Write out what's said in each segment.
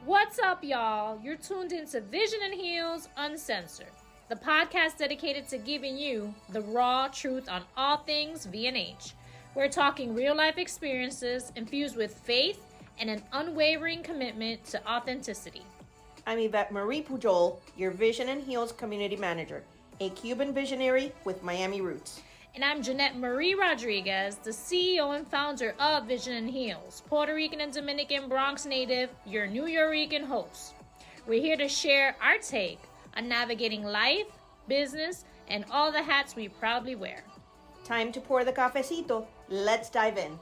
What's up, y'all? You're tuned into Vision and Heels Uncensored, the podcast dedicated to giving you the raw truth on all things V&H. We're talking real-life experiences infused with faith and an unwavering commitment to authenticity. I'm Ivette Pujol, your Vision and Heels Community Manager, a Cuban visionary with Miami roots. And I'm Jeanette Marie Rodriguez, the CEO and founder of Vision and Heels, Puerto Rican and Dominican Bronx native, your New Yorican host. We're here to share our take on navigating life, business, and all the hats we proudly wear. Time to pour the cafecito. Let's dive in.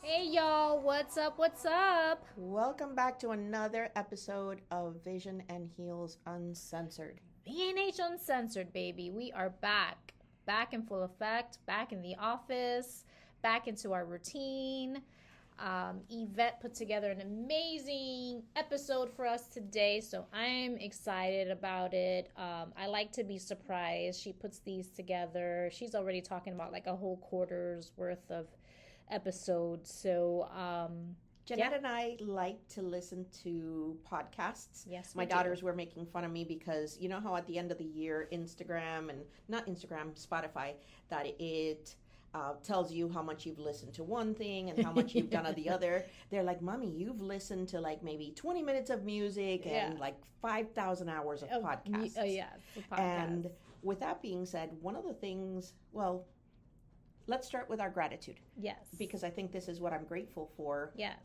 Hey y'all, what's up, what's up? Welcome back to another episode of Vision and Heels Uncensored. V&H Uncensored, baby. We are back in full effect, back in the office, back into our routine. Ivette put together an amazing episode for us today, so I'm excited about it. I like to be surprised. She puts these together. She's already talking about like a whole quarter's worth of episodes. So, Jeanette and I like to listen to podcasts. Yes, my daughters were making fun of me because you know how at the end of the year, Spotify, that it tells you how much you've listened to one thing and how much you've done of the other. They're like, Mommy, you've listened to like maybe 20 minutes of music and like 5,000 hours of podcasts. Podcast. And with that being said, one of the things, let's start with our gratitude. Yes. Because I think this is what I'm grateful for. Yes.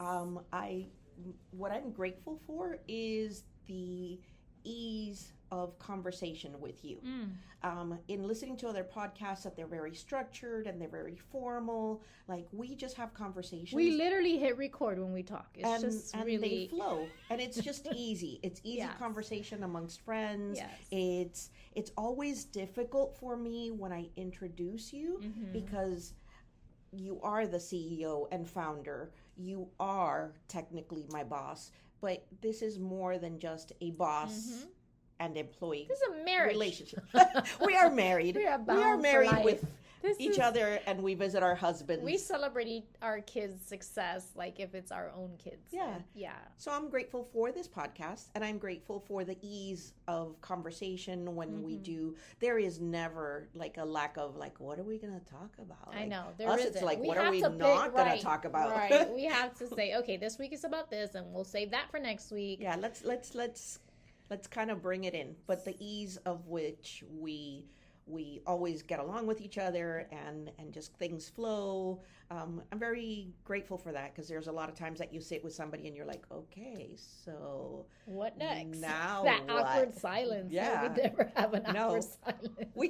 What I'm grateful for is the ease of conversation with you. In listening to other podcasts that they're very structured and they're very formal, like we just have conversations. We literally hit record when we talk. It's and really they flow, and it's just easy. It's easy conversation amongst friends. Yes. It's always difficult for me when I introduce you because you are the CEO and founder. You are technically my boss, but this is more than just a boss and employee. This is a marriage relationship. We are married. We are married with each other, and we visit our husbands. We celebrate our kids' success like if it's our own kids. Yeah. So I'm grateful for this podcast, and I'm grateful for the ease of conversation when we do. There is never like a lack of like, what are we going to talk about? I know. It's like, what are we not going to talk about? Right. We have to say, okay, this week is about this, and we'll save that for next week. Yeah. Let's kind of bring it in, but the ease of which we always get along with each other and just things flow. I'm very grateful for that because there's a lot of times that you sit with somebody and you're like, okay, so what next? Now that what? Awkward silence. Yeah, we never have an awkward silence. We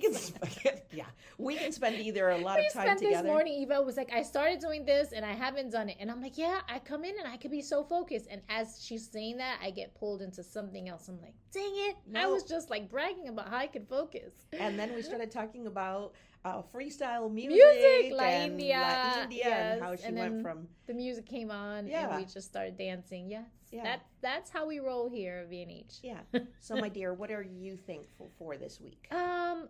can spend either a lot of time together. This morning, Eva was like, I started doing this and I haven't done it, and I'm like, yeah, I come in and I could be so focused, and as she's saying that, I get pulled into something else. I'm like, dang it! No. I was just like bragging about how I could focus, and then we started talking about freestyle music, La India, and how she went from the music came on and we just started dancing. That's how we roll here at V&H. So my dear, what are you thankful for this week?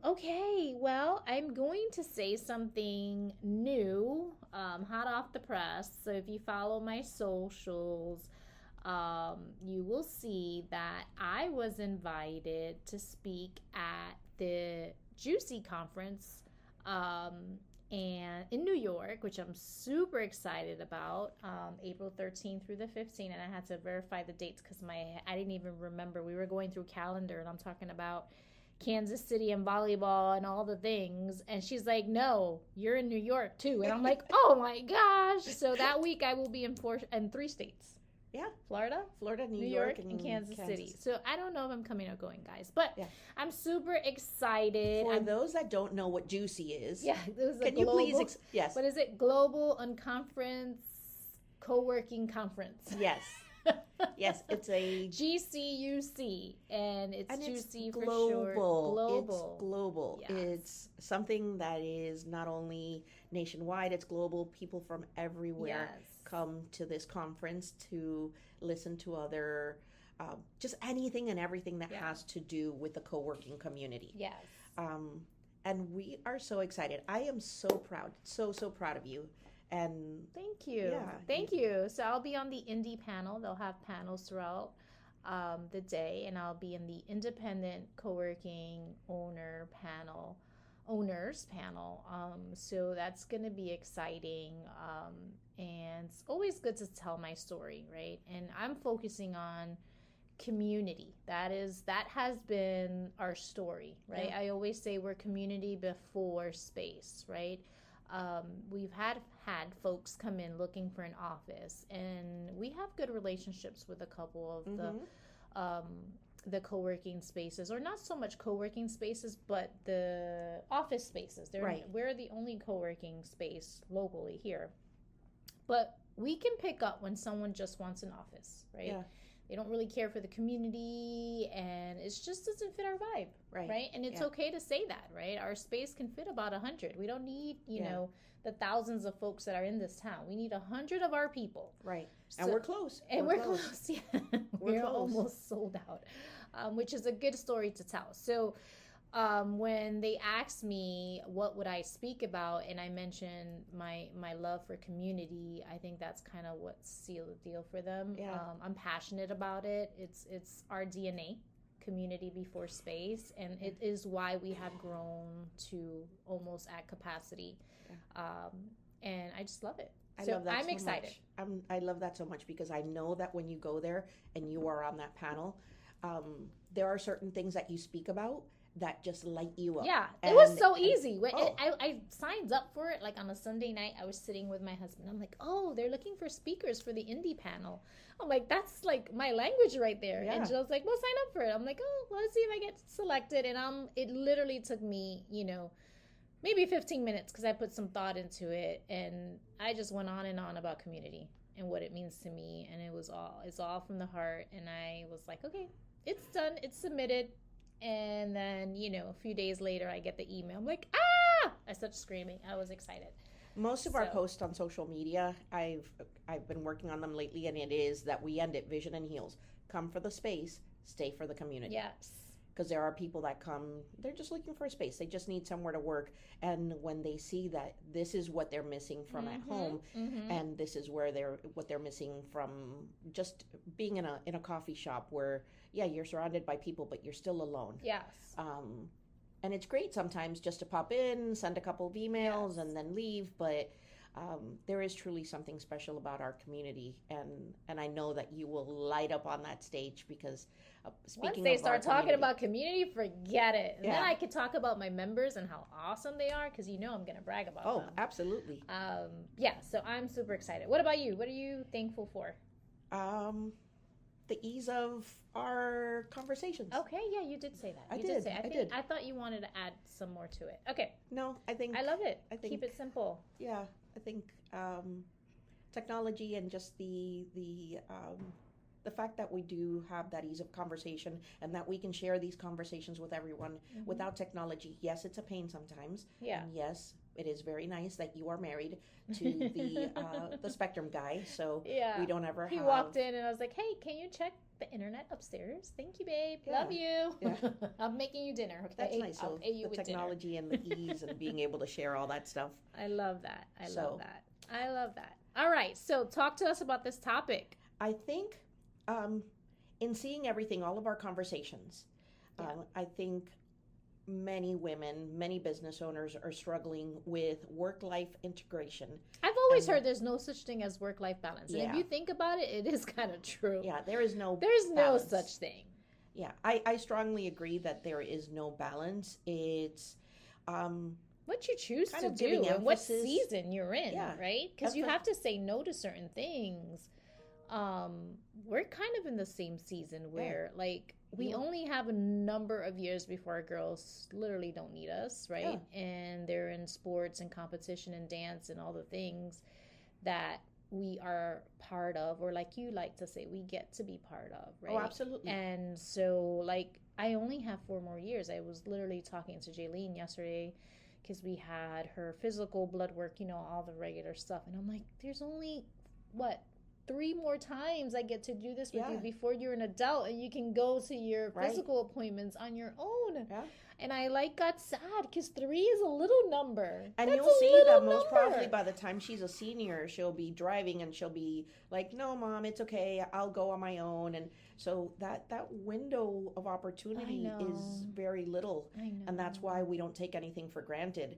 Okay, well, I'm going to say something new, hot off the press. So if you follow my socials, you will see that I was invited to speak at the Juicy conference and in New York, which I'm super excited about, April 13th through the 15th, and I had to verify the dates because I didn't even remember. We were going through calendar, and I'm talking about Kansas City and volleyball and all the things, and she's like, no, you're in New York too, and I'm like, oh my gosh. So that week I will be in 3 states. Florida, New York, and Kansas City. So I don't know if I'm coming or going, guys, but I'm super excited. For those that don't know what Juicy is, can you please? Yes. What is it? Global Unconference Co-working Conference. Yes. Yes, it's a GCUC, and it's Juicy for global. short. Global. It's global. Yes. It's something that is not only nationwide, it's global. People from everywhere come to this conference to listen to other, just anything and everything that has to do with the co-working community. Yes. And we are so excited. I am so proud, so proud of you. And Thank you. yeah, Thank you. So I'll be on the indie panel. They'll have panels throughout the day, and I'll be in the independent co-working owners panel. So that's going to be exciting. And it's always good to tell my story, right? And I'm focusing on community. That has been our story, right? Yeah. I always say we're community before space, right? We've had folks come in looking for an office, and we have good relationships with a couple of the co-working spaces, or not so much co-working spaces, but the office spaces. We're the only co-working space locally here, but we can pick up when someone just wants an office, right? Yeah. They don't really care for the community, and it just doesn't fit our vibe, right? And it's okay to say that, right? Our space can fit about 100. We don't need, you know, the thousands of folks that are in this town. We need 100 of our people. Right. So, and we're close. And we're close. Yeah. We're close. almost sold out, which is a good story to tell. So when they asked me what would I speak about, and I mentioned my love for community, I think that's kind of what sealed the deal for them. Yeah. I'm passionate about it. It's our DNA, community before space, and it is why we have grown to almost at capacity. And I just love it. I'm excited. I love that so much, because I know that when you go there and you are on that panel, there are certain things that you speak about that just light you up. Yeah, it was so easy. I signed up for it like on a Sunday night. I was sitting with my husband. I'm like, oh, they're looking for speakers for the indie panel. I'm like, that's like my language right there. Yeah. And Jill's like, well, sign up for it. I'm like, oh, well, let's see if I get selected. And it literally took me, maybe 15 minutes, because I put some thought into it, and I just went on and on about community and what it means to me, and it's all from the heart. And I was like, okay, it's done, it's submitted. And then, a few days later, I get the email. I'm like, ah! I started screaming. I was excited. Most of our posts on social media, I've been working on them lately, and it is that we end it vision and heels. Come for the space, stay for the community. Yes. Because there are people that come, they're just looking for a space. They just need somewhere to work. And when they see that this is what they're missing from at home, and this is what they're missing from just being in a coffee shop where, you're surrounded by people, but you're still alone. Yes. And it's great sometimes just to pop in, send a couple of emails, and then leave. But there is truly something special about our community, and I know that you will light up on that stage, because speaking once they start talking about community, forget it. And then I could talk about my members and how awesome they are, because I'm going to brag about them. Oh, absolutely. So I'm super excited. What about you? What are you thankful for? The ease of our conversations. Okay, yeah, you did say that. I did. I thought you wanted to add some more to it. Okay. No, I love it. Keep it simple. Yeah, I think technology and just the fact that we do have that ease of conversation, and that we can share these conversations with everyone without technology. Yes, it's a pain sometimes. Yeah. And yes, it is very nice that you are married to the Spectrum guy, so we don't ever He walked in and I was like, hey, can you check the internet upstairs? Thank you, babe. Yeah. Love you. Yeah. I'm making you dinner. Okay. That's nice. I'll So pay you the with technology dinner. and the ease and being able to share all that stuff. I love that. I love that. All right. So talk to us about this topic. I think in seeing everything, all of our conversations, I think many women, many business owners are struggling with work-life integration. I've always heard there's no such thing as work-life balance. And if you think about it, it is kind of true. Yeah, there's no such thing. Yeah, I strongly agree that there is no balance. It's what you choose to do and what season you're in, right? Because you have to say no to certain things. We're kind of in the same season where we only have a number of years before our girls literally don't need us, right? Yeah. And they're in sports and competition and dance and all the things that we are part of, or like you like to say, we get to be part of, right? Oh, absolutely. And so I only have 4 more years. I was literally talking to Jaylene yesterday, because we had her physical blood work, all the regular stuff. And I'm like, there's only, 3 more times I get to do this with you before you're an adult and you can go to your physical appointments on your own. Yeah. And I got sad because 3 is a little number. And That's you'll a see little that most number. probably by the time she's a senior, she'll be driving and she'll be like, "No, mom, it's okay. I'll go on my own." And so that window of opportunity is very little, I know. and that's why we don't take anything for granted.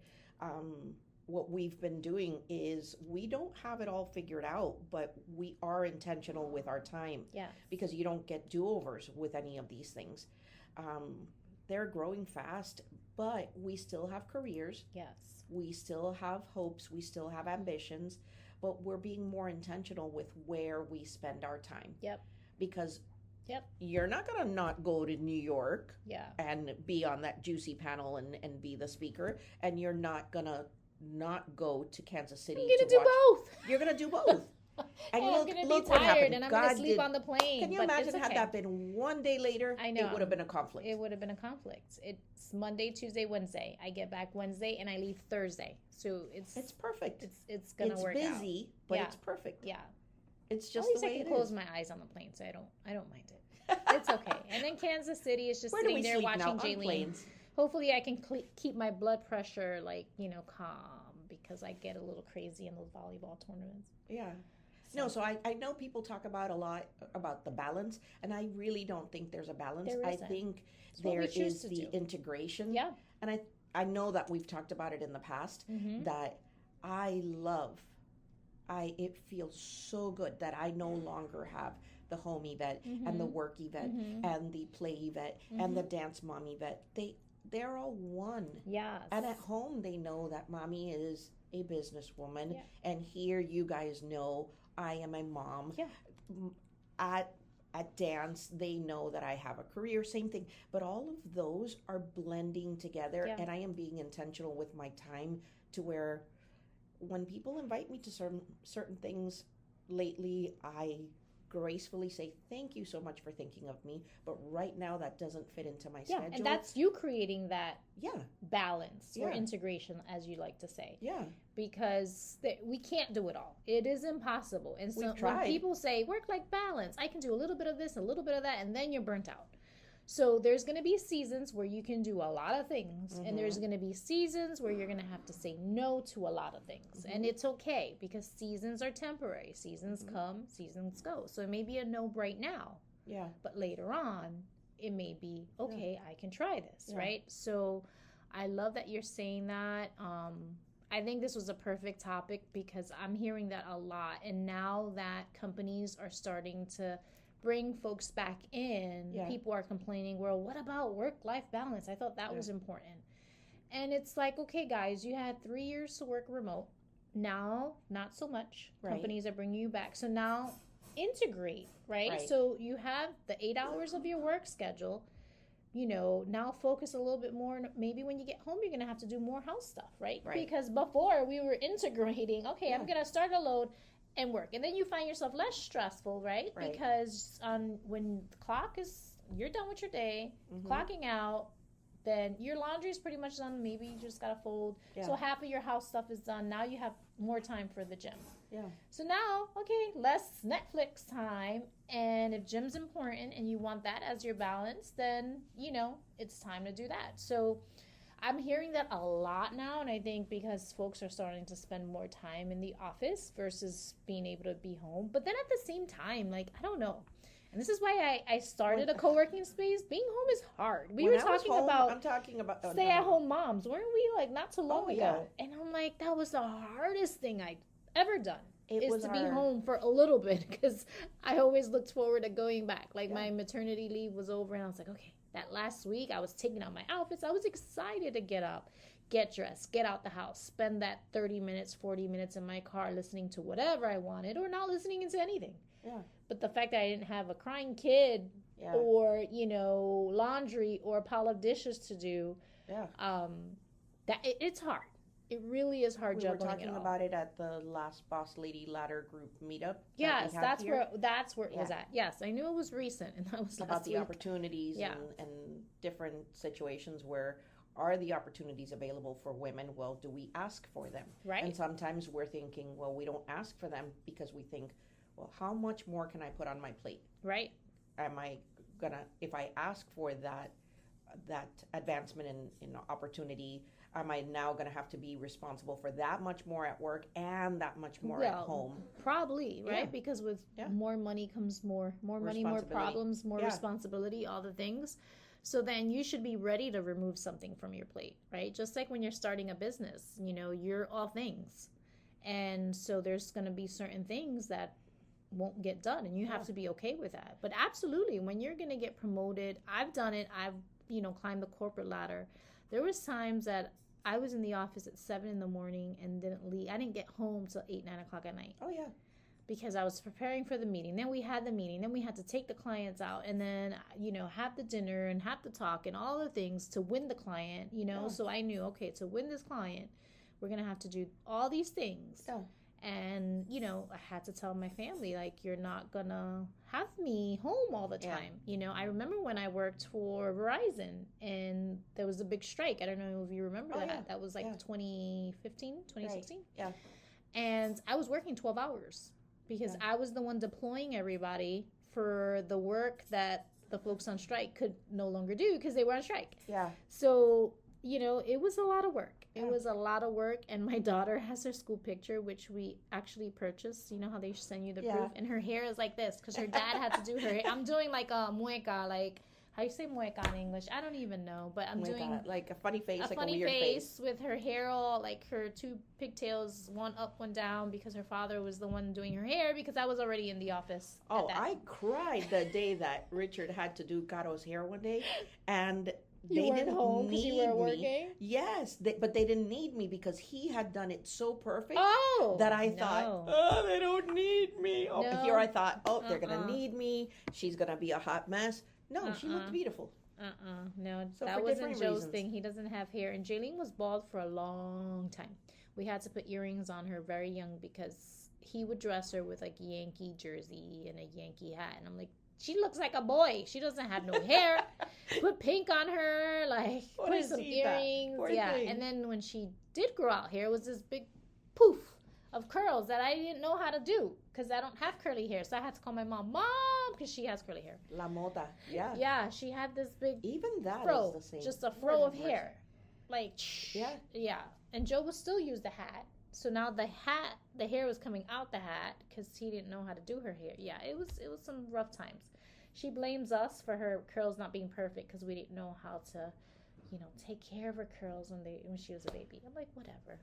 What we've been doing is we don't have it all figured out, but we are intentional with our time. Yeah. Because you don't get do-overs with any of these things. They're growing fast, but we still have careers. Yes. We still have hopes. We still have ambitions, but we're being more intentional with where we spend our time. Yep. Because Yep. you're not going to not go to New York Yeah. and be on that juicy panel and be the speaker, and you're not going to not go to Kansas City. I'm going to do watch. both. You're going to do both. And look, I'm going to look be what tired happened. and I'm going to God sleep did- on the plane. Can you but imagine it's had okay. that been one day later? I know. It would have been a conflict. It would have been a conflict. It's Monday, Tuesday, Wednesday. I get back Wednesday and I leave Thursday. So it's perfect. it's going to work out. It's busy, but Yeah. it's perfect. Yeah. It's just At least the way I can it close is. my eyes on the plane, so I don't mind it. It's okay. And then Kansas City is just Where do sitting we there sleep watching now? On Jaylene. planes. Hopefully I can keep my blood pressure calm because I get a little crazy in those volleyball tournaments. Yeah. No, so I know people talk about a lot about the balance, and I really don't think there's a balance. There I isn't. think It's what there we choose is to the do. integration. Yeah. And I know that we've talked about it in the past, Mm-hmm. that it feels so good that I no longer have the home Ivette and the work Ivette Mm-hmm. and the play Ivette and the dance mom Ivette. They're all one. Yes. And at home, they know that mommy is a businesswoman. Yeah. And here, you guys know I am a mom. Yeah. At dance, they know that I have a career, same thing. But all of those are blending together. Yeah. And I am being intentional with my time to where when people invite me to certain things lately, I gracefully say, thank you so much for thinking of me, but right now that doesn't fit into my schedule. And that's you creating that Yeah. balance or Yeah. integration, as you like to say, Yeah. because we can't do it all. It is impossible. And so We've when tried. people say work-life balance, I can do a little bit of this, a little bit of that, and then you're burnt out. So there's going to be seasons where you can do a lot of things, and there's going to be seasons where you're going to have to say no to a lot of things. And it's okay because seasons are temporary. Seasons come, seasons go. So it may be a no right now, Yeah. but later on, it may be, okay, I can try this, Yeah. right? So I love that you're saying that. I think this was a perfect topic because I'm hearing that a lot. And now that companies are starting to bring folks back in, Yeah. people are complaining, well, what about work-life balance? I thought that was important. And it's like, okay, guys, you had 3 years to work remote. Now, not so much. Right. Companies are bringing you back. So now integrate, right? Right. So you have the 8 hours of your work schedule. Now focus a little bit more. Maybe when you get home, you're going to have to do more house stuff, right? Right. Because before we were integrating, okay, I'm Yeah. going to start a load and work. And then you find yourself less stressful, right? Right. Because when the clock is, you're done with your day, Mhm. clocking out, then your laundry is pretty much done. Maybe you just got to fold. Yeah. So half of your house stuff is done. Now you have more time for the gym. Yeah. So now, okay, less Netflix time. And if gym's important and you want that as your balance, then, it's time to do that. So I'm hearing that a lot now. And I think because folks are starting to spend more time in the office versus being able to be home. But then at the same time, I don't know. And this is why I started a co-working space. Being home is hard. We When were I was talking home, about I'm talking about stay-at-home moms. Weren't we not too long Oh, ago? yeah. And I'm like, that was the hardest thing I'd ever done. It Is was to be hard. home for a little bit because I always looked forward to going back. Yeah. My maternity leave was over and I was like, okay, that last week I was taking out my outfits. I was excited to get up, get dressed, get out the house, spend that 30 minutes, 40 minutes in my car listening to whatever I wanted or not listening to anything. Yeah. But the fact that I didn't have a crying kid Yeah. or, laundry or a pile of dishes to do, Yeah. it's hard. It really is hard We were juggling talking it all. about it at the last Boss Lady Ladder Group meetup. Yes, that we had that's where it Yeah. was at. Yes, I knew it was recent, and that was about last the week. opportunities Yeah. and different situations where are the opportunities available for women? Well, do we ask for them? Right. And sometimes we're thinking, well, we don't ask for them because we think, well, how much more can I put on my plate? Right. Am I gonna, if I ask for that that advancement in opportunity, am I now going to have to be responsible for that much more at work and that much more at home? Probably, right? Yeah. Because with Yeah. more money comes more money, more problems, more responsibility, all the things. So then you should be ready to remove something from your plate, right? Just like when you're starting a business, you're all things. And so there's going to be certain things that won't get done, and you have to be okay with that. But absolutely, when you're going to get promoted, I've done it. I've, climbed the corporate ladder. There was times that I was in the office at 7 in the morning and didn't leave. I didn't get home till 8, 9 o'clock at night. Oh, yeah. Because I was preparing for the meeting. Then we had the meeting. Then we had to take the clients out and then, have the dinner and have the talk and all the things to win the client, So I knew, okay, to win this client, we're going to have to do all these things. Yeah. And, I had to tell my family, like, you're not going to have me home all the time. I remember when I worked for Verizon and there was a big strike. I don't know if you remember that. Yeah. That was like 2015, 2016. Right. Yeah. And I was working 12 hours because I was the one deploying everybody for the work that the folks on strike could no longer do because they were on strike. Yeah. So, it was a lot of work. It was a lot of work, and my daughter has her school picture, which we actually purchased. You know how they send you the proof? And her hair is like this because her dad had to do her hair. I'm doing like a mueca, like, how you say mueca in English? I don't even know, but I'm doing like a funny face, like funny a weird face with her hair all, like her 2 pigtails, one up, one down, because her father was the one doing her hair because I was already in the office. Oh, I cried the day that Richard had to do Caro's hair one day, and they didn't home need you were working? me. Yes, but they didn't need me because he had done it so perfect that I thought, they don't need me. Oh, No. Here I thought, they're gonna need me. She's gonna be a hot mess. No, she looked beautiful. No, So that for wasn't different Joe's reasons. thing. He doesn't have hair. And Jaylene was bald for a long time. We had to put earrings on her very young because he would dress her with like Yankee jersey and a Yankee hat. And I'm like, she looks like a boy. She doesn't have no hair. Put pink on her, like put some earrings. Yeah. thing. And then when she did grow out hair, it was this big poof of curls that I didn't know how to do because I don't have curly hair. So I had to call my mom, because she has curly hair. La moda, yeah. Yeah, she had this big Even that fro, is the same. just a fro of hair. Like, Yeah. And Joe would still use the hat. So now the hair was coming out the hat because he didn't know how to do her hair. Yeah, it was some rough times. She blames us for her curls not being perfect because we didn't know how to, take care of her curls when she was a baby. I'm like, whatever.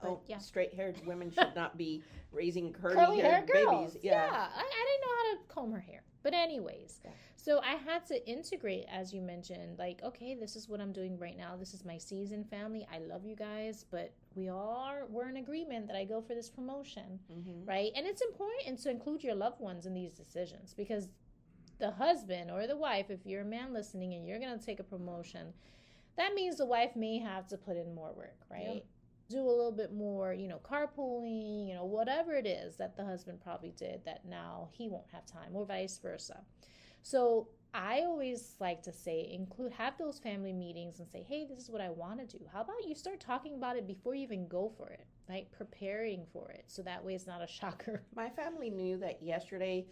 But, straight-haired women should not be raising curly-haired girls. babies. Yeah, I didn't know how to comb her hair. But anyways, so I had to integrate, as you mentioned, like, okay, this is what I'm doing right now. This is my season, family. I love you guys, but we're in agreement that I go for this promotion, right? And it's important to include your loved ones in these decisions because the husband or the wife, if you're a man listening and you're going to take a promotion, that means the wife may have to put in more work, right? Yeah. Do a little bit more, carpooling, whatever it is that the husband probably did that now he won't have time, or vice versa. So I always like to say, have those family meetings and say, hey, this is what I want to do. How about you start talking about it before you even go for it, right? Preparing for it. So that way it's not a shocker. My family knew that yesterday,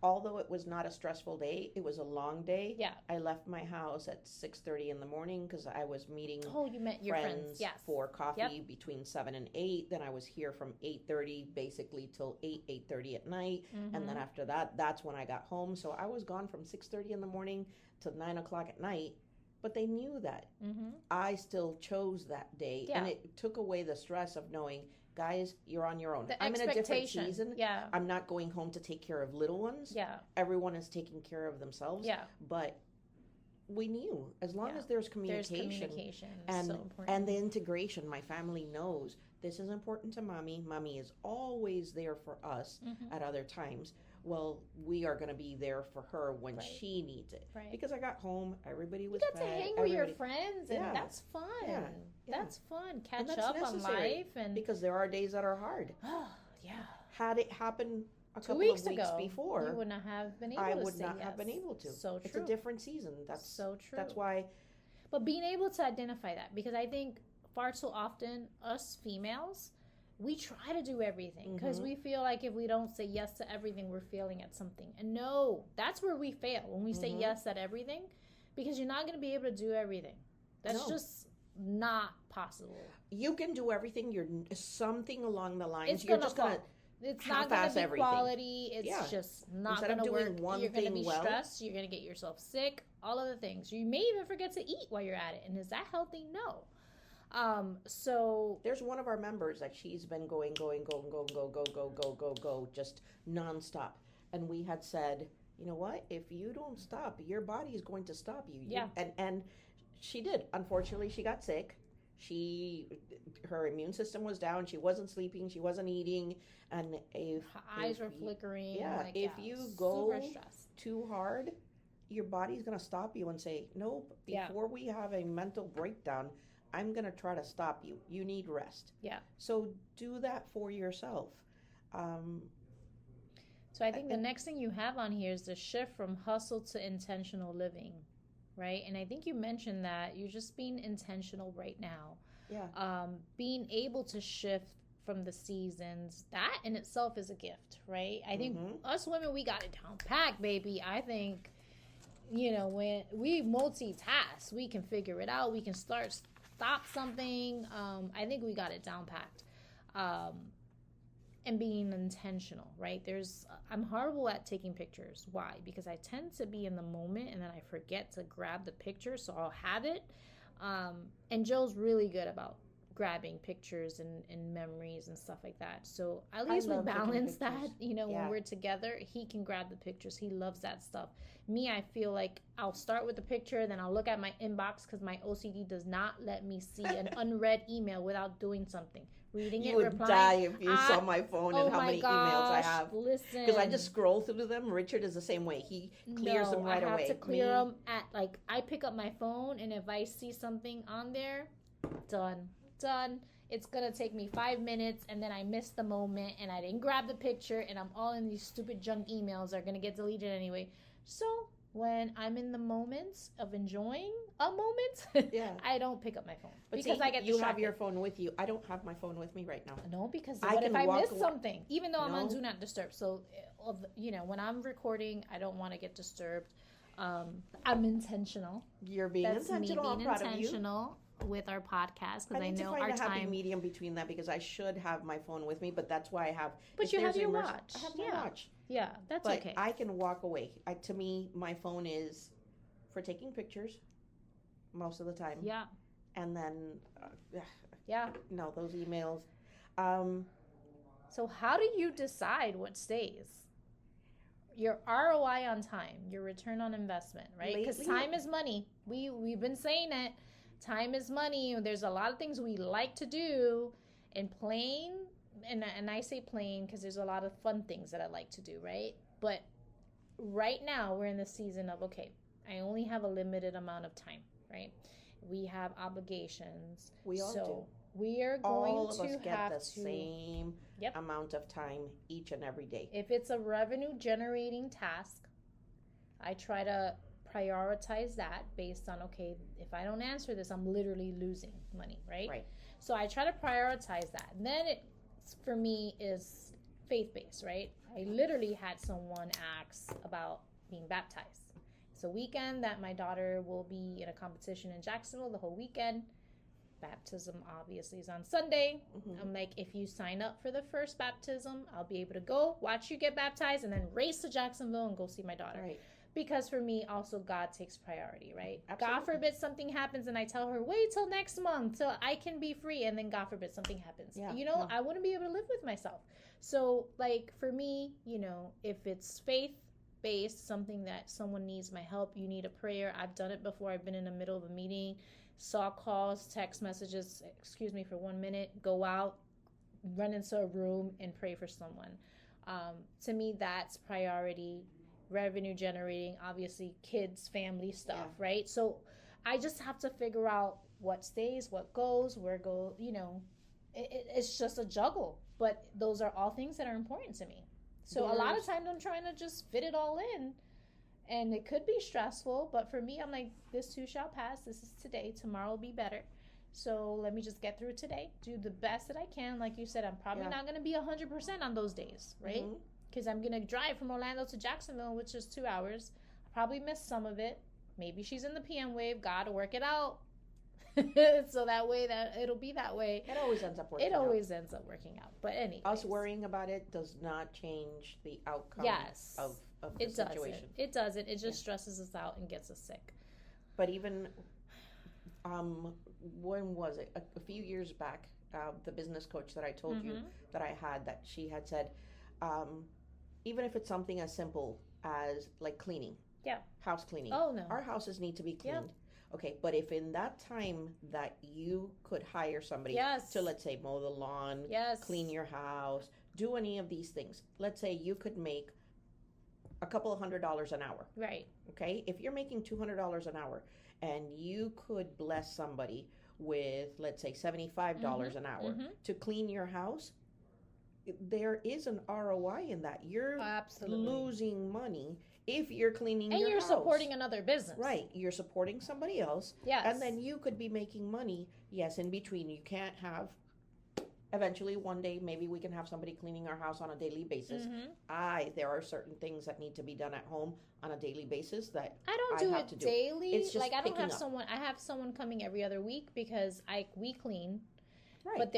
although it was not a stressful day, it was a long day. Yeah. I left my house at 6:30 in the morning because I was meeting you met your friends. Yes. for coffee between 7 and 8. Then I was here from 8:30 basically till 8:30 at night. And then after that, that's when I got home. So I was gone from 6:30 in the morning till 9 o'clock at night. But they knew that. I still chose that day. Yeah. And it took away the stress of knowing, guys, you're on your own. The I'm in a different expectation. season. Yeah. I'm not going home to take care of little ones. Yeah. Everyone is taking care of themselves. Yeah. But we knew, as long as there's communication, and so important. and the integration, my family knows this is important to mommy. Mommy is always there for us at other times. Well, we are going to be there for her when she needs it. Right. Because I got home, everybody was you got fed, to hang with your friends, and Yeah. that's fun. Yeah. That's fun. Catch that's up on necessary. life. And Because there are days that are hard. yeah. Had it happened a 2 couple weeks of weeks ago, before, you wouldn't have been able I to would say not yes. have been able to. So true. It's a different season. That's so true. That's why. But being able to identify that, because I think far too often us females, we try to do everything because we feel like if we don't say yes to everything, we're failing at something. And no, that's where we fail when we say yes at everything, because you're not going to be able to do everything. That's No. just not possible. You can do everything. You're something along the lines. It's You're gonna just gonna fall. It's not going to half-ass be everything. quality. It's Yeah. just not Instead going of to doing work. one You're going to thing be well. stressed. You're going to get yourself sick. All of the things. You may even forget to eat while you're at it. And is that healthy? No. So There's one of our members that she's been going, just nonstop. And we had said, you know what? If you don't stop, your body is going to stop you. Yeah. And she did. Unfortunately, she got sick. Her immune system was down. She wasn't sleeping. She wasn't eating. And her eyes were flickering. Yeah. Like, If you go super stressed. too hard, your body's going to stop you and say, nope, before we have a mental breakdown, I'm going to try to stop you. You need rest. Yeah. So do that for yourself. So I think the next thing you have on here is the shift from hustle to intentional living, right? And I think you mentioned that you're just being intentional right now. Yeah. Being able to shift from the seasons, that in itself is a gift, right? I think us women, we got it down packed, baby. I think, when we multitask, we can figure it out. We can stop something. I think we got it down packed. And being intentional, right? I'm horrible at taking pictures. Why? Because I tend to be in the moment and then I forget to grab the picture, so I'll have it. And Joe's really good about grabbing pictures and memories and stuff like that. So at least we balance that, when we're together. He can grab the pictures. He loves that stuff. Me, I feel like I'll start with the picture, then I'll look at my inbox because my OCD does not let me see an unread email without doing something. Reading You it, would replying. die if you saw my phone and how many emails I gosh, have. Listen. Because I just scroll through them. Richard is the same way. He clears them right away. I have to clear them I pick up my phone, and if I see something on there, done. It's gonna take me 5 minutes, and then I missed the moment, and I didn't grab the picture, and I'm all in these stupid junk emails that are gonna get deleted anyway. So when I'm in the moments of enjoying a moment, I don't pick up my phone. But because I get you distracted. have your phone with you. I don't have my phone with me right now. No, because what if I miss something? Even though I'm on Do Not Disturb. So, when I'm recording, I don't want to get disturbed. I'm intentional. You're being intentional. I'm proud of you. Intentional with our podcast, because I need know to find our a happy time. medium between that, because I should have my phone with me, but that's why I have. But you have your watch. I have my watch. Yeah, that's but okay. I can walk away. To me, my phone is for taking pictures most of the time. Yeah. And then, no, those emails. So how do you decide what stays? Your ROI on time, your return on investment, right? Because time is money. We've been saying it. Time is money. There's a lot of things we like to do, and plain, and I say plain because there's a lot of fun things that I like to do, right? But right now we're in the season of, okay, I only have a limited amount of time, right? We have obligations. We all do. We are going all of to us get have the to same amount of time each and every day. If it's a revenue generating task, I try to prioritize that based on, okay, if I don't answer this, I'm literally losing money, right? Right. So I try to prioritize that. And then it, for me, is faith-based, right? I literally had someone ask about being baptized. It's a weekend that my daughter will be in a competition in Jacksonville the whole weekend. Baptism obviously is on Sunday. I'm like, if you sign up for the first baptism, I'll be able to go watch you get baptized and then race to Jacksonville and go see my daughter. Right. Because for me, also, God takes priority, right? Absolutely. God forbid something happens and I tell her, wait till next month till I can be free, and then God forbid something happens. Yeah, I wouldn't be able to live with myself. So, like, for me, if it's faith-based, something that someone needs my help, you need a prayer. I've done it before. I've been in the middle of a meeting, saw calls, text messages, excuse me for 1 minute, go out, run into a room and pray for someone. To me, that's priority. Revenue generating, obviously, kids, family stuff, right? So I just have to figure out what stays, what goes, where goes, it's just a juggle. But those are all things that are important to me. So a lot of times I'm trying to just fit it all in, and it could be stressful, but for me, I'm like, this too shall pass. This is today. Tomorrow will be better. So let me just get through today, do the best that I can. Like you said, I'm probably not going to be 100% on those days, right? Because I'm going to drive from Orlando to Jacksonville, which is 2 hours. I probably miss some of it, maybe she's in the PM wave. God work it out. So that way that it'll be that way. It always ends up working It always ends up working out. But anyway. Us worrying about it does not change the outcome of the situation. It doesn't. It just stresses us out and gets us sick. But even, when was it? A few years back, the business coach that I told you that I had, that she had said, even if it's something as simple as like cleaning. Yeah. House cleaning. Oh, no. Our houses need to be cleaned. Yep. Okay, but if in that time that you could hire somebody to, let's say, mow the lawn, clean your house, do any of these things, let's say you could make a couple of $100 an hour. Right. Okay, if you're making $200 an hour and you could bless somebody with, let's say, $75 an hour to clean your house, there is an ROI in that. You're losing money if you're cleaning your house. And you're supporting another business. Right. You're supporting somebody else. Yes. And then you could be making money, yes, in between. You can't have, eventually one day, maybe we can have somebody cleaning our house on a daily basis. There are certain things that need to be done at home on a daily basis that I don't do it daily. It's just like I don't have up. someone, I have someone coming every other week because we clean. Right. But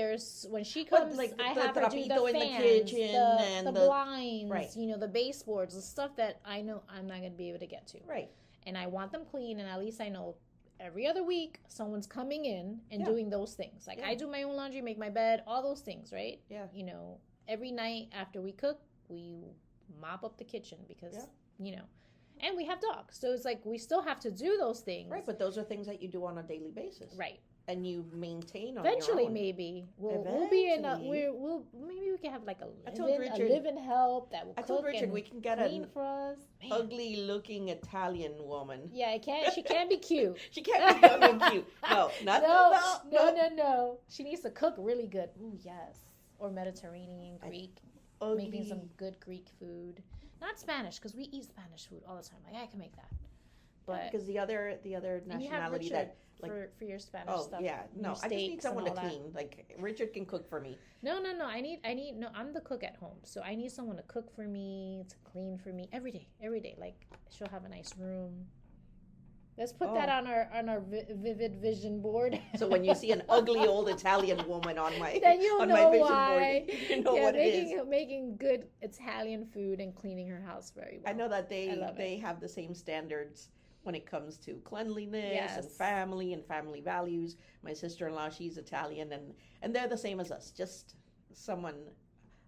when she comes, like I have her do the fans, in the kitchen and the blinds, the baseboards, the stuff that I know I'm not going to be able to get to. Right. And I want them clean, and at least I know every other week someone's coming in and doing those things. Like I do my own laundry, make my bed, all those things, right? Yeah. Every night after we cook, we mop up the kitchen because, and we have dogs. So it's like we still have to do those things. Right, but those are things that you do on a daily basis. Right. And you maintain on eventually your own. Maybe we'll be in maybe we can have like a live-in help that will I told cook Richard and we can get clean for us. Ugly looking Italian woman. Yeah, she can't be cute. She can't be young and cute. No. She needs to cook really good. Ooh, yes. Or Mediterranean, Greek. Making some good Greek food. Not Spanish, because we eat Spanish food all the time. Like I can make that. But because the other nationality that for your Spanish stuff. Oh yeah, no, I just need someone to clean. Like Richard can cook for me. No. I need. No, I'm the cook at home, so I need someone to cook for me, to clean for me every day. Like she'll have a nice room. Let's put that on our vivid vision board. So when you see an ugly old Italian woman on my then you'll on know my vision why. board, you know what it is. Making good Italian food and cleaning her house very well. I know that they have the same standards when it comes to cleanliness and family values. My sister-in-law, she's Italian, and they're the same as us, just someone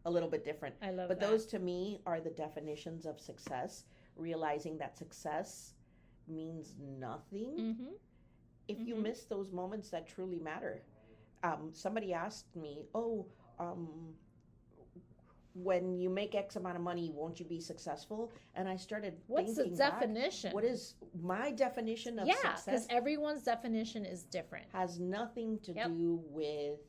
a little bit different. I love but that. Those to me are the definitions of success, realizing that success means nothing if you miss those moments that truly matter. Somebody asked me, when you make X amount of money, won't you be successful? And I started What's thinking the definition? What is my definition of success? Yeah, because everyone's definition is different. Has nothing to do with,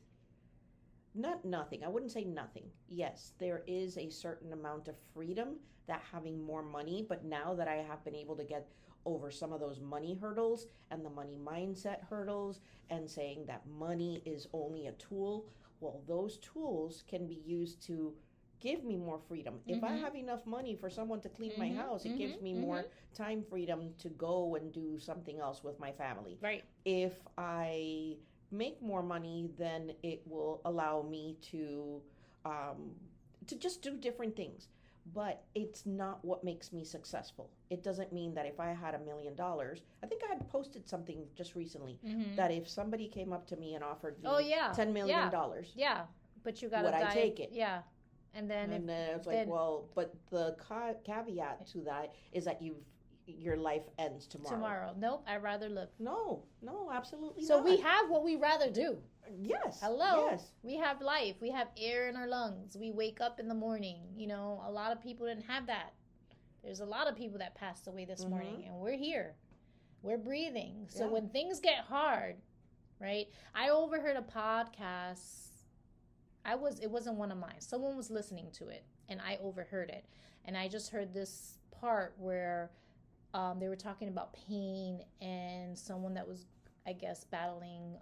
not nothing. I wouldn't say nothing. Yes, there is a certain amount of freedom that having more money, but now that I have been able to get over some of those money hurdles and the money mindset hurdles and saying that money is only a tool, well, those tools can be used to give me more freedom. If I have enough money for someone to clean my house, it gives me more time freedom to go and do something else with my family. Right. If I make more money, then it will allow me to just do different things. But it's not what makes me successful. It doesn't mean that if I had $1 million, I think I had posted something just recently that if somebody came up to me and offered me $10 million, but you got would I take it? Yeah. And then it's like, well, but the caveat to that is that your life ends tomorrow. Nope, I'd rather live. No, absolutely so not. So we have what we rather do. Yes. Hello. Yes. We have life. We have air in our lungs. We wake up in the morning. A lot of people didn't have that. There's a lot of people that passed away this morning, and we're here. We're breathing. So when things get hard, right? I overheard a podcast. It wasn't one of mine. Someone was listening to it, and I overheard it. And I just heard this part where they were talking about pain and someone that was, I guess, battling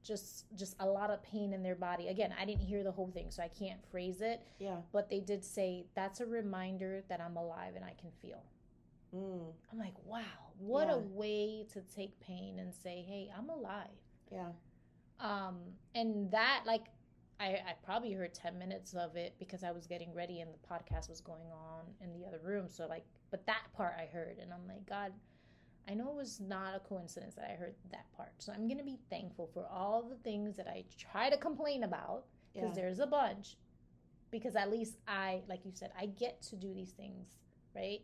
just a lot of pain in their body. Again, I didn't hear the whole thing, so I can't phrase it. Yeah. But they did say, that's a reminder that I'm alive and I can feel. I'm like, wow, what Yeah. a way to take pain and say, hey, I'm alive. Yeah. And that, like, I probably heard 10 minutes of it because I was getting ready and the podcast was going on in the other room. So, like, but that part I heard. And I'm like, God, I know it was not a coincidence that I heard that part. So I'm going to be thankful for all the things that I try to complain about, because there's a bunch. Because at least I, like you said, I get to do these things, right?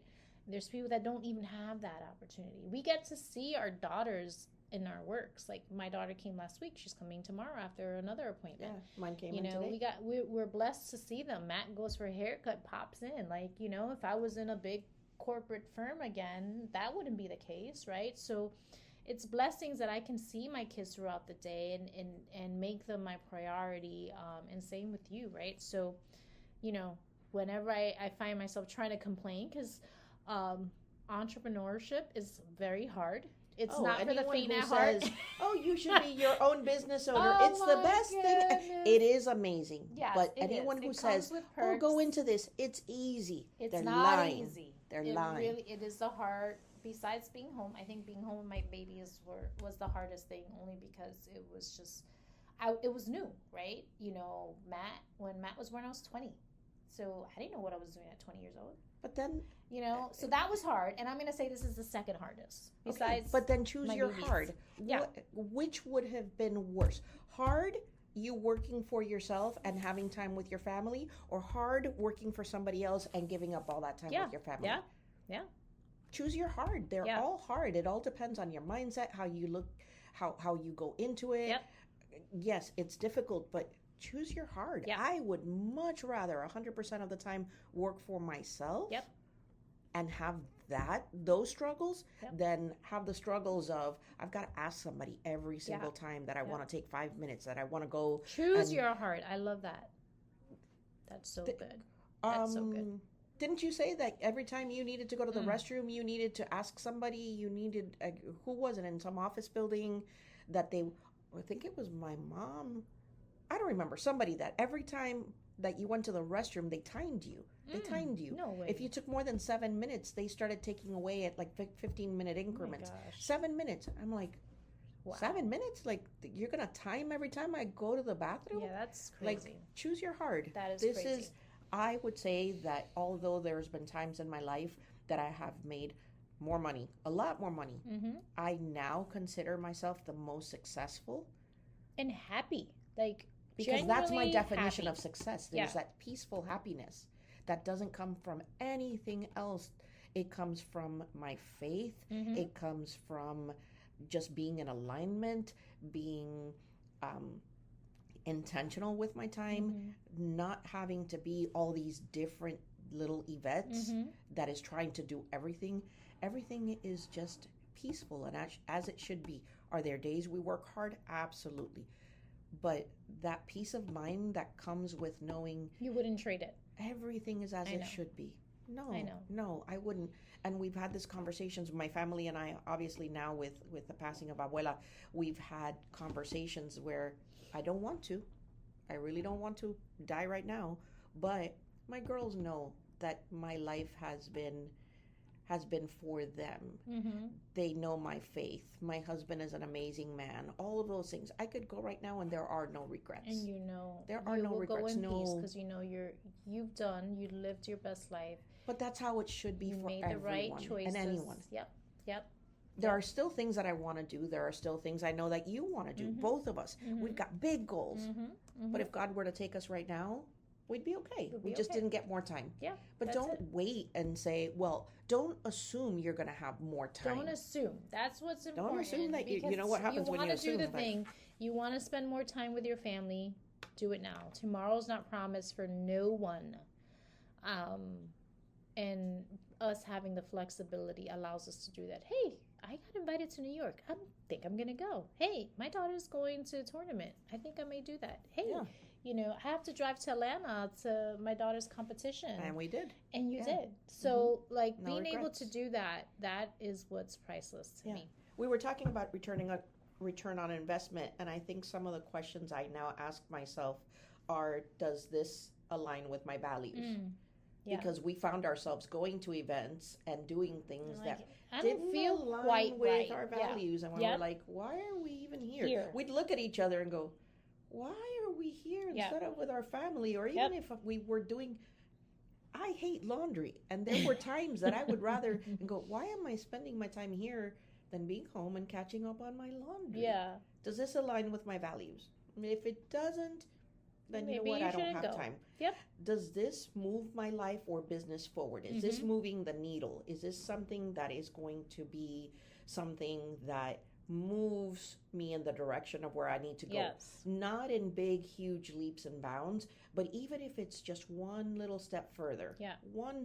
There's people that don't even have that opportunity. We get to see our daughters in our works. Like, my daughter came last week. She's coming tomorrow after another appointment. Yeah, mine came You in know, today. we're blessed to see them. Matt goes for a haircut, pops in. Like, you know, if I was in a big corporate firm again, that wouldn't be the case, right? So it's blessings that I can see my kids throughout the day and make them my priority. And same with you, right? So, you know, whenever I find myself trying to complain, because entrepreneurship is very hard. It's not for the faint at heart. "Oh, you should be your own business owner. Oh, It's the my best thing." goodness. It is amazing. Yes, but it anyone is. who It says, comes with "Oh, go perks. into this. It's easy." It's They're not lying. easy. They're It lying. really, it is the hard. Besides being home, I think being home with my babies was the hardest thing, only because it was just, it was new, right? You know, when Matt was born, I was 20, so I didn't know what I was doing at 20 years old. But then, You know, so that was hard, and I'm gonna say this is the second hardest. okay, Besides, but then choose my your babies. hard. Yeah. Which would have been worse? Hard, you working for yourself and having time with your family, or hard working for somebody else and giving up all that time with your family? Yeah. Choose your hard. They're Yeah. all hard. It all depends on your mindset, how you look, how you go into it. Yep. Yes, it's difficult, but choose your hard. Yeah. I would much rather 100% of the time work for myself. Yep. And have those struggles, Yep. than have the struggles of I've got to ask somebody every single time that I want to take 5 minutes, that I want to go. Choose your heart. I love that. That's so good. That's so good. Didn't you say that every time you needed to go to the restroom, you needed to ask somebody? You needed, who was it, in some office building that I think it was my mom. I don't remember. Somebody that every time that you went to the restroom, they timed you. They timed you. No way. If you took more than 7 minutes, they started taking away at like 15-minute increments. Oh my gosh. 7 minutes. I'm like, Wow. 7 minutes? Like, you're going to time every time I go to the bathroom? Yeah, that's crazy. Like, choose your hard. That is this crazy. is I would say that although there's been times in my life that I have made more money, a lot more money, I now consider myself the most successful. And happy. Like, because that's my genuinely definition happy. of success. There's that peaceful happiness that doesn't come from anything else. It comes from my faith. It comes from just being in alignment, being intentional with my time, not having to be all these different little Ivettes that is trying to do everything. Everything is just peaceful and as it should be. Are there days we work hard? Absolutely. But that peace of mind that comes with knowing You wouldn't trade it. everything is as it should be. No, I know. No, I wouldn't. And we've had this conversations, my family and I, obviously now with the passing of Abuela, we've had conversations where I don't want to. I really don't want to die right now. But my girls know that my life has been for them. They know my faith. My husband is an amazing man. All of those things. I could go right now and there are no regrets. And you know there are no regrets. Go in peace because you know you lived your best life. But that's how it should be for made everyone the right choices. and anyone. Yep. There are still things that I want to do. There are still things I know that you want to do. Both of us. We've got big goals. But if God were to take us right now, we'd be okay. We just didn't get more time. Yeah. But don't wait and say, well, don't assume you're going to have more time. Don't assume. That's what's important. Don't assume that you know what happens when you assume. You want to do the thing. You want to spend more time with your family. Do it now. Tomorrow's not promised for no one. And us having the flexibility allows us to do that. Hey, I got invited to New York. I think I'm going to go. Hey, my daughter's going to a tournament. I think I may do that. Hey, you know, I have to drive to Atlanta to my daughter's competition. And we did. And you did. So, like, No being able regrets. to do that, that is what's priceless to me. We were talking about return on investment, and I think some of the questions I now ask myself are, does this align with my values? Yeah. because we found ourselves going to events and doing things Like, that I didn't don't feel align quite with right. our Yeah. values. And we Yep. were like, why are we even here? Here. We'd look at each other and go, why are we here Yeah. instead of with our family? Or even if we were doing, I hate laundry. And there were times that I would rather and go, why am I spending my time here than being home and catching up on my laundry? Yeah. Does this align with my values? If it doesn't, then you know Maybe what? you I don't shouldn't have go. time. Yep. Does this move my life or business forward? Is this moving the needle? Is this something that is going to be something that moves me in the direction of where I need to go? Yes. Not in big, huge leaps and bounds, but even if it's just one little step further, Yeah. one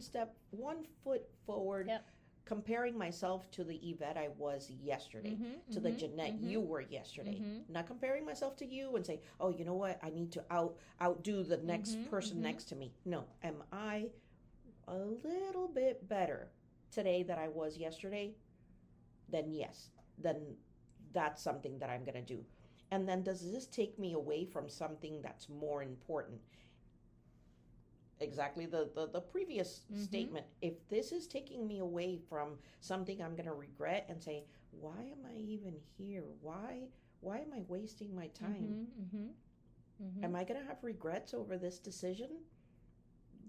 foot forward, Yep. comparing myself to the Ivette I was yesterday, to the Jeanette you were yesterday. Not comparing myself to you and say, oh, you know what? I need to outdo the next person next to me. No. Am I a little bit better today than I was yesterday? Then yes. Then that's something that I'm going to do. And then does this take me away from something that's more important? Exactly the previous statement. If this is taking me away from something I'm going to regret and say, why am I even here? Why am I wasting my time? Am I going to have regrets over this decision?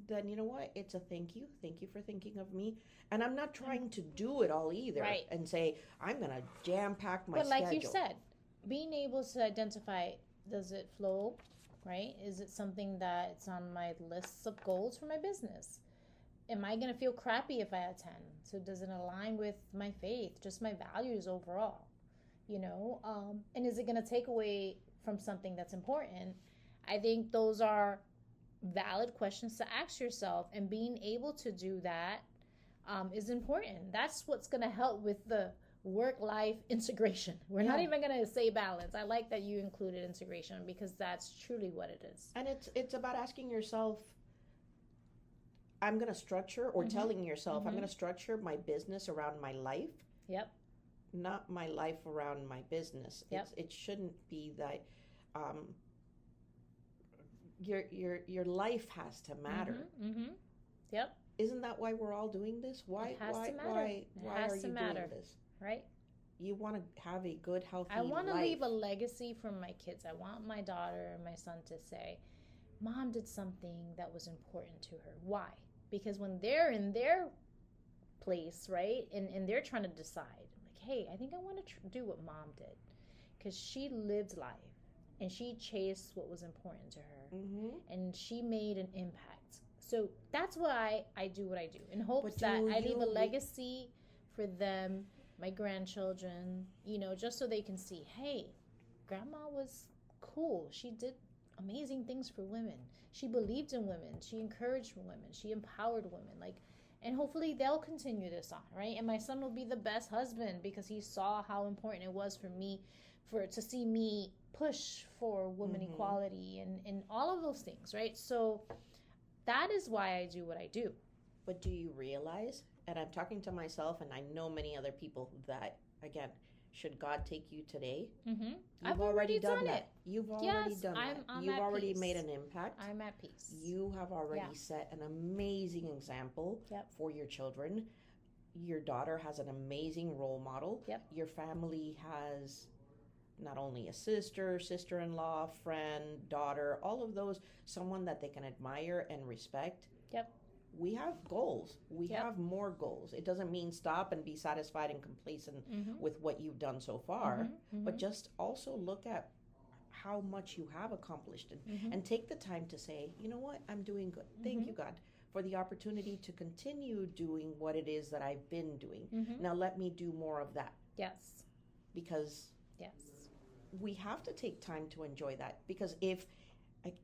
Then you know what? It's a thank you. Thank you for thinking of me. And I'm not trying to do it all either and say, I'm going to jam pack my schedule. But like you said, being able to identify, does it flow? Right? Is it something that it's on my lists of goals for my business? Am I going to feel crappy if I attend? So does it align with my faith, just my values overall? You know, and is it going to take away from something that's important? I think those are valid questions to ask yourself, and being able to do that is important. That's what's going to help with the work-life integration. We're not even going to say balance. I like that you included integration because that's truly what it is. And it's about asking yourself, I'm going to structure, or telling yourself, I'm going to structure my business around my life. Yep. Not my life around my business. Yep. It shouldn't be that your life has to matter. Yep. Isn't that why we're all doing this? Why are you doing this? Right? You want to have a good, healthy life. I want to leave a legacy for my kids. I want my daughter and my son to say, Mom did something that was important to her. Why? Because when they're in their place, right, and they're trying to decide, like, hey, I think I want to do what Mom did. Because she lived life, and she chased what was important to her, and she made an impact. So that's why I do what I do, in hopes that I leave a legacy for them, my grandchildren, you know, just so they can see, hey, Grandma was cool. She did amazing things for women. She believed in women. She encouraged women. She empowered women. Like, and hopefully they'll continue this on, right? And my son will be the best husband because he saw how important it was for me, to see me push for women equality and all of those things, right? So that is why I do what I do. But do you realize, and I'm talking to myself, and I know many other people, that, again, should God take you today, I've already done it. You've already done that. You've already made an impact. I'm at peace. You have already set an amazing example for your children. Your daughter has an amazing role model. Your family has not only a sister-in-law, friend, daughter, all of those, someone that they can admire and respect. We have goals. We have more goals. It doesn't mean stop and be satisfied and complacent with what you've done so far, but just also look at how much you have accomplished and take the time to say, you know what, I'm doing good. Thank you, God, for the opportunity to continue doing what it is that I've been doing. Now let me do more of that. Yes. Because we have to take time to enjoy that. Because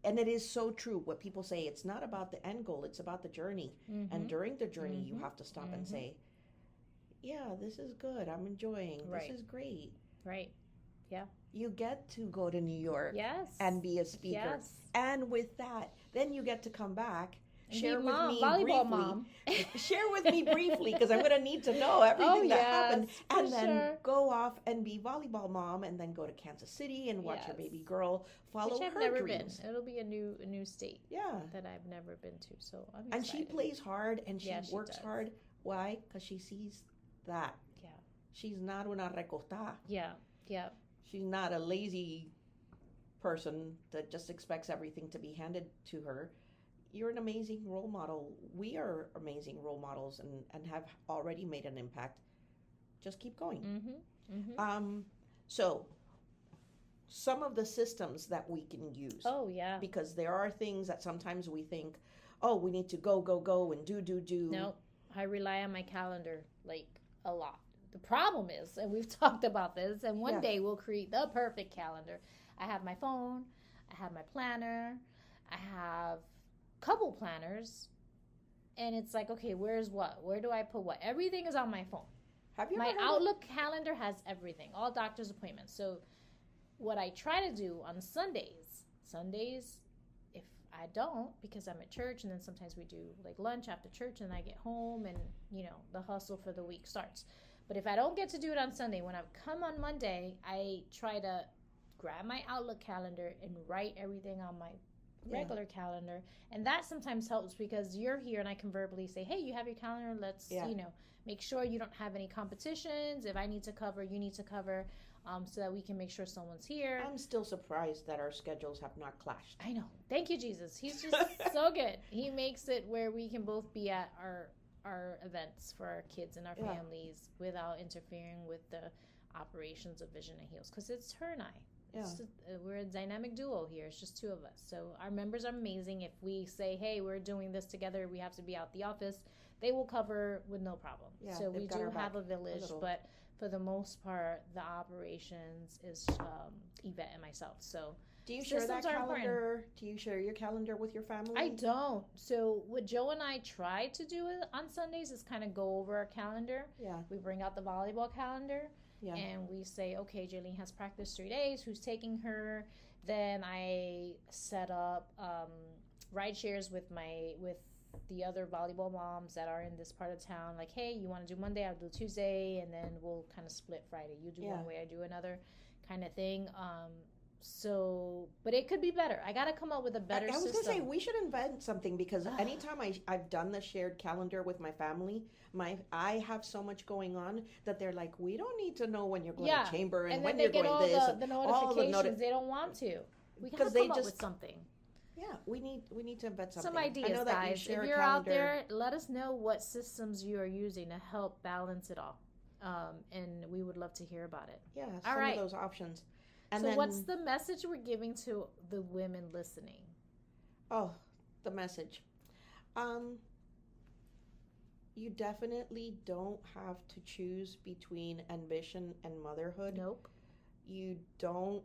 and it is so true what people say, it's not about the end goal, it's about the journey. And during the journey, you have to stop and say, yeah, this is good. I'm enjoying. This is great. Right. Yeah. You get to go to New York yes. and be a speaker. Yes. And with that, then you get to come back share with mom, me volleyball briefly. mom. Share with me briefly because I'm going to need to know everything that happened. for And then sure. go off and be volleyball mom and then go to Kansas City and watch your Yes. baby girl follow Which I've her never dreams. been. It'll be a new state Yeah. that I've never been to. So I'm excited. And she plays hard and she Yeah, she works does. hard. Why? Because she sees that. Yeah. She's not una recostada. Yeah. Yeah. She's not a lazy person that just expects everything to be handed to her. You're an amazing role model. We are amazing role models and have already made an impact. Just keep going. Mm-hmm. Mm-hmm. So, some of the systems that we can use. Oh, yeah. Because there are things that sometimes we think, oh, we need to go and do. No, I rely on my calendar like a lot. The problem is, and we've talked about this, and one day we'll create the perfect calendar. I have my phone, I have my planner, I have a couple planners, and it's like, okay, where's what? Where do I put what? Everything is on my phone. Have you My ever Outlook calendar has everything, all doctor's appointments. So what I try to do on Sundays, if I don't, because I'm at church, and then sometimes we do like lunch after church, and I get home, and the hustle for the week starts. But if I don't get to do it on Sunday, when I come on Monday, I try to grab my Outlook calendar and write everything on my regular calendar. And that sometimes helps because you're here and I can verbally say, hey, you have your calendar. Let's, make sure you don't have any competitions. If I need to cover, you need to cover, so that we can make sure someone's here. I'm still surprised that our schedules have not clashed. I know. Thank you, Jesus. He's just so good. He makes it where we can both be at our events for our kids and our families without interfering with the operations of Vision and Heals, because it's her and I. We're a dynamic duo here. It's just two of us. So our members are amazing. If we say, hey, we're doing this together, we have to be out the office, they will cover with no problem. So we do have a village, but for the most part, the operations is Ivette and myself. So do you share that calendar? Do you share your calendar with your family? I don't. So what Joe and I try to do on Sundays is kind of go over our calendar. Yeah. We bring out the volleyball calendar. Yeah. And we say, okay, Jaylene has practice 3 days. Who's taking her? Then I set up ride shares with the other volleyball moms that are in this part of town. Like, hey, you want to do Monday? I'll do Tuesday, and then we'll kind of split Friday. You do one way, I do another, kind of thing. But it could be better. I got to come up with a better system. I was going to say, we should invent something, because anytime I've done the shared calendar with my family, I have so much going on that they're like, we don't need to know when you're going to chamber and when you're going this. And then they get all the notifications. They don't want to. We got to come up with something. Yeah, we need to invent something. Some ideas, guys. If you're out there, let us know what systems you are using to help balance it all. And we would love to hear about it. Yeah, some of those options. And so what's the message we're giving to the women listening? Oh, the message. You definitely don't have to choose between ambition and motherhood. Nope. You don't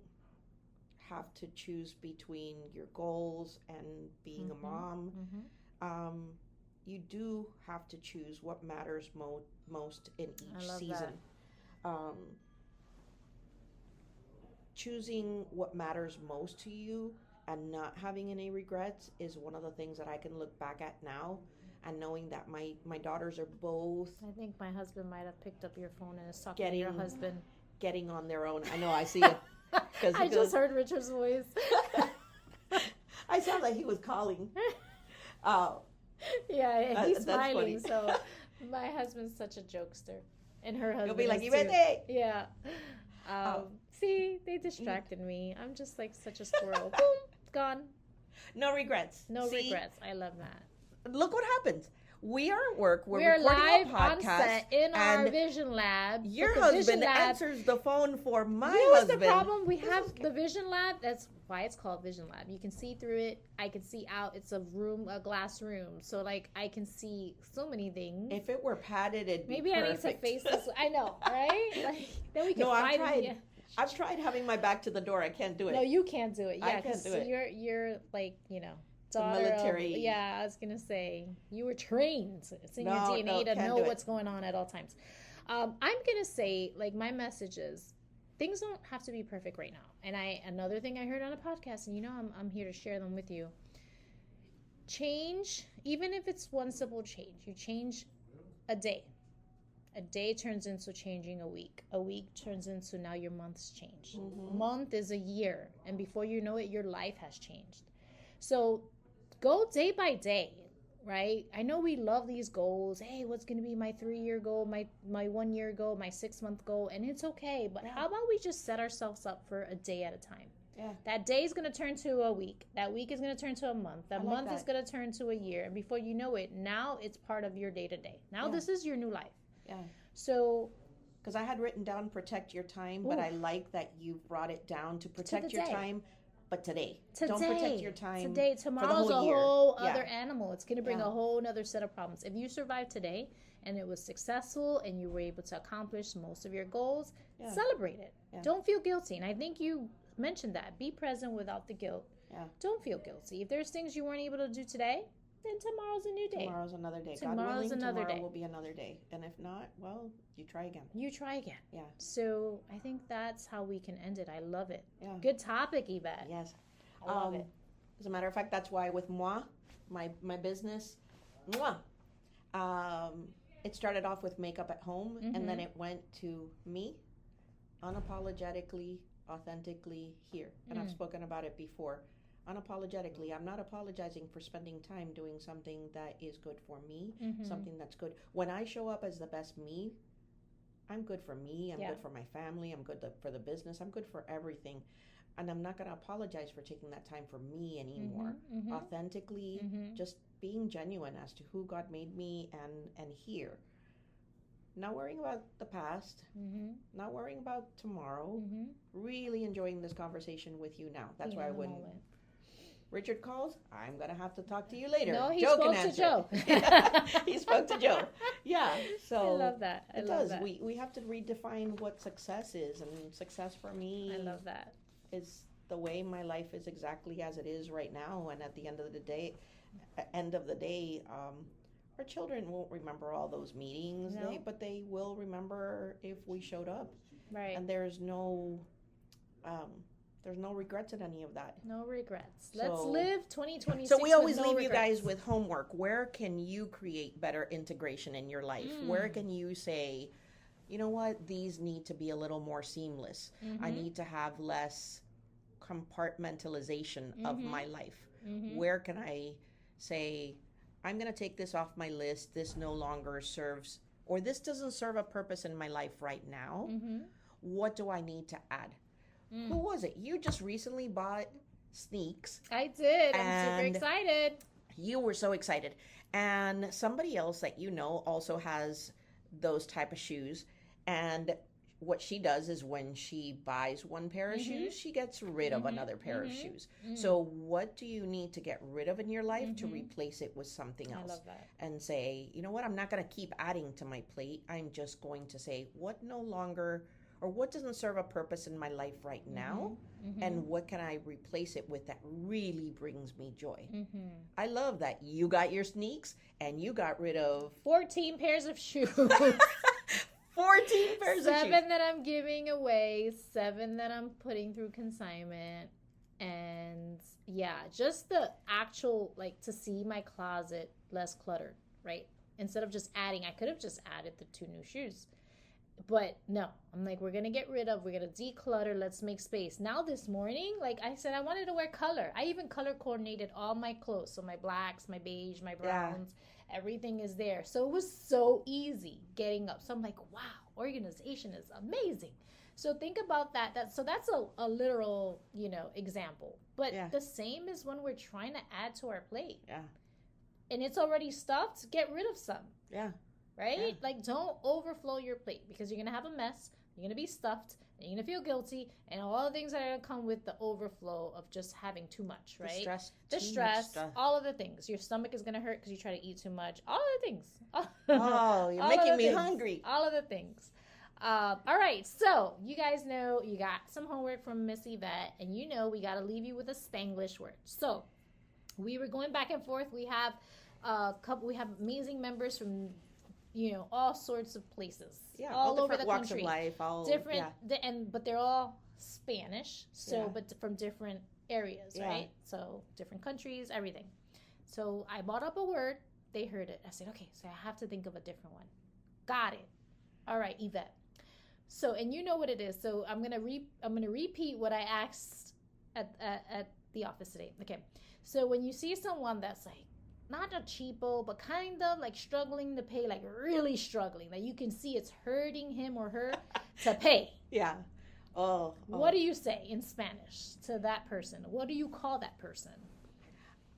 have to choose between your goals and being a mom. Mm-hmm. You do have to choose what matters most in each season. Choosing what matters most to you and not having any regrets is one of the things that I can look back at now, and knowing that my daughters are both... I think my husband might have picked up your phone and is talking to your husband. Getting on their own. I know, I see it. I just heard Richard's voice. I saw that he was calling. Yeah, he's smiling. So my husband's such a jokester. And her husband You'll be like, Ivette! Yeah. See, they distracted me. I'm just like such a squirrel. Boom, gone. No regrets. No regrets. I love that. Look what happens. We are at work. We're recording live a podcast on set in our Vision Lab. Your husband answers the phone for my husband. What's the problem? We have the Vision Lab. That's why it's called Vision Lab. You can see through it. I can see out. It's a glass room. So like I can see so many things. If it were padded, it'd be maybe perfect. I need to face this. I know, right? Like, then we can fight. I've tried having my back to the door. I can't do it. No, you can't do it. Yeah, I can't do it. You're like, daughter military. I was gonna say you were trained. It's in your DNA to know what's going on at all times. I'm gonna say, like, my message is, things don't have to be perfect right now. And another thing I heard on a podcast, and I'm here to share them with you. change, even if it's one simple change, you change a day. A day turns into changing a week. A week turns into now your month's changed. Month is a year. And before you know it, your life has changed. So go day by day, right? I know we love these goals. Hey, what's going to be my 3-year goal, my 1-year goal, my 6-month goal? And it's okay. But how about we just set ourselves up for a day at a time? Yeah. That day is going to turn to a week. That week is going to turn to a month. That month is going to turn to a year. And before you know it, now it's part of your day-to-day. Now this is your new life. Yeah. So, because I had written down protect your time, but I like that you brought it down to protect your time, but today. Don't protect your time today. Tomorrow's for the whole a whole year. other animal. It's going to bring a whole other set of problems. If you survive today and it was successful and you were able to accomplish most of your goals, celebrate it. Yeah. Don't feel guilty. And I think you mentioned that. Be present without the guilt. Yeah. Don't feel guilty. If there's things you weren't able to do today, then tomorrow's a new day. Tomorrow's another day. Tomorrow's another day. Tomorrow will be another day. And if not, well, you try again. You try again. Yeah. So I think that's how we can end it. I love it. Yeah. Good topic, Ivette. Yes. I love it. As a matter of fact, that's why with moi, my business, it started off with makeup at home, and then it went to me, unapologetically, authentically here. And I've spoken about it before. Unapologetically, I'm not apologizing for spending time doing something that is good for me, something that's good. When I show up as the best me, I'm good for me, I'm good for my family, I'm good for the business, I'm good for everything. And I'm not going to apologize for taking that time for me anymore. Authentically, just being genuine as to who God made me and here. Not worrying about the past, not worrying about tomorrow, really enjoying this conversation with you now. That's why when Richard calls, I'm going to have to talk to you later. No, he Joe spoke can to Joe. He spoke to Joe. Yeah. So I love that. It does. We have to redefine what success is. And success for me, I love that, is the way my life is exactly as it is right now. And at the end of the day, our children won't remember all those meetings, but they will remember if we showed up. Right. And there's no regrets in any of that. No regrets. Let's live 2026. So we always with leave regrets. you guys with homework. Where can you create better integration in your life? Where can you say, you know what, these need to be a little more seamless. I need to have less compartmentalization of my life. Where can I say, I'm going to take this off my list. This no longer serves, or this doesn't serve a purpose in my life right now. What do I need to add? Who was it? You just recently bought sneaks. I did. I'm super excited. You were so excited. And somebody else that you know also has those type of shoes. And what she does is when she buys one pair of shoes, she gets rid of another pair of shoes. So what do you need to get rid of in your life to replace it with something else? I love that. And say, you know what, I'm not going to keep adding to my plate. I'm just going to say what no longer, or what doesn't serve a purpose in my life right now, and what can I replace it with that really brings me joy. I love that you got your sneaks and you got rid of 14 pairs of shoes. 14 pairs of shoes. 7 that I'm giving away, 7 that I'm putting through consignment. And yeah, just the actual, like, to see my closet less cluttered, right? Instead of just adding, I could have just added the 2 new shoes. But no, I'm like, we're going to get rid of, we're going to declutter, let's make space. Now this morning, like I said, I wanted to wear color. I even color coordinated all my clothes. So my blacks, my beige, my browns, everything is there. So it was so easy getting up. So I'm like, wow, organization is amazing. So think about that. So that's a literal, example. But the same is when we're trying to add to our plate. Yeah. And it's already stuffed, get rid of some. Yeah. Right? Yeah. Like, don't overflow your plate because you're going to have a mess. You're going to be stuffed. And you're going to feel guilty. And all the things that are going to come with the overflow of just having too much, right? The stress, all of the things. Your stomach is going to hurt because you try to eat too much. All of the things. Oh, you're making me hungry. All of the things. All right. So, you guys know you got some homework from Miss Ivette. And you know we got to leave you with a Spanglish word. So, we were going back and forth. We have we have amazing members from all sorts of places. Yeah, all over the walks country. Of life, but they're all Spanish. So, but from different areas, right? So, different countries, everything. So I brought up a word. They heard it. I said, okay, so I have to think of a different one. Got it. All right, Ivette. So, and you know what it is. So I'm gonna repeat what I asked at the office today. Okay. So when you see someone that's like not a cheapo, but kind of like struggling to pay, like really struggling, that you can see it's hurting him or her to pay. Yeah. Oh. What do you say in Spanish to that person? What do you call that person?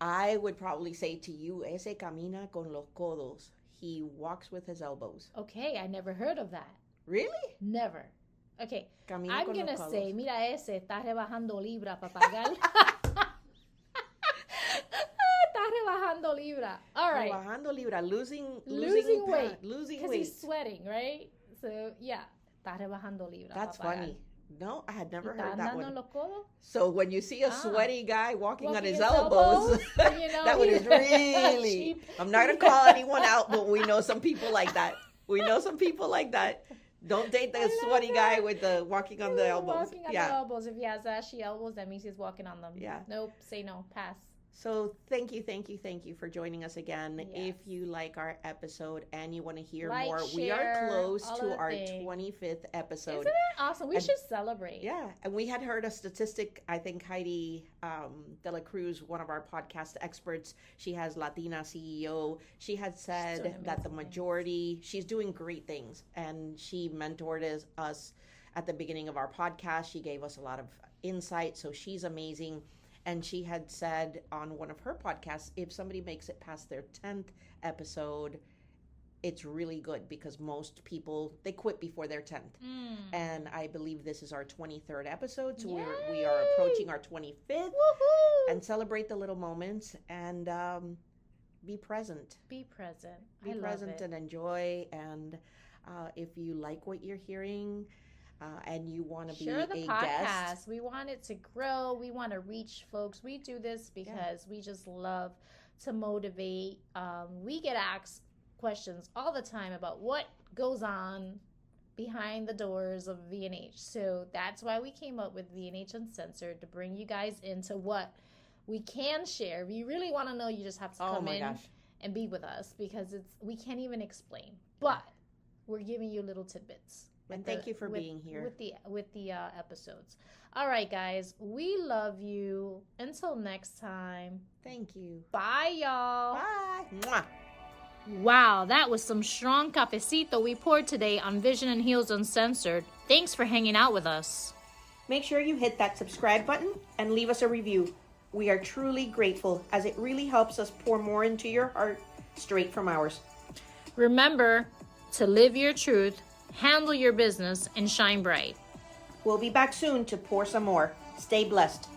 I would probably say to you, ese camina con los codos. He walks with his elbows. Okay, I never heard of that. Really? Never. Okay, Camina I'm con going to los say, codos. mira ese, está rebajando libra para pagar. Está rebajando libra. All right. Rebajando libra, losing weight. Losing Because weight. he's sweating, right? So, yeah, está rebajando libra. That's para pagar. funny. No, I had never ¿Está heard that andando one. los codos? So when you see a sweaty guy walking on his elbows, elbows, then you know that one he's is really... cheap. I'm not going to call anyone out, but we know some people like that. We know some people like that. Don't date the sweaty guy with the walking on the elbows. Walking on the elbows. If he has ashy elbows, that means he's walking on them. Yeah. Nope. Say no. Pass. So thank you for joining us again. Yes. If you like our episode and you want to hear Like, more, we are share, close all to of the our things. 25th episode. Isn't that awesome? We And- should celebrate. Yeah, and we had heard a statistic. I think Heidi De La Cruz, one of our podcast experts, she has Latina CEO. She had said doing that the amazing majority, she's doing great things, and she mentored us at the beginning of our podcast. She gave us a lot of insight, so she's amazing. And she had said on one of her podcasts, if somebody makes it past their 10th episode, it's really good because most people, they quit before their 10th. And I believe this is our 23rd episode. So we are approaching our 25th. Woohoo! And celebrate the little moments and be present. Be present. Be I love present it. and enjoy. And if you like what you're hearing, and you want to be Share the a podcast. guest, We want it to grow. We want to reach folks. We do this because we just love to motivate. We get asked questions all the time about what goes on behind the doors of VNH. So that's why we came up with VNH Uncensored, to bring you guys into what we can share. If you really want to know, you just have to come in and be with us, because we can't even explain. But we're giving you little tidbits. And thank you for being here. With the episodes. All right, guys. We love you. Until next time. Thank you. Bye, y'all. Bye. Mwah. Wow, that was some strong cafecito we poured today on Vision and Heels Uncensored. Thanks for hanging out with us. Make sure you hit that subscribe button and leave us a review. We are truly grateful, as it really helps us pour more into your heart straight from ours. Remember to live your truth, handle your business, and shine bright. We'll be back soon to pour some more. Stay blessed.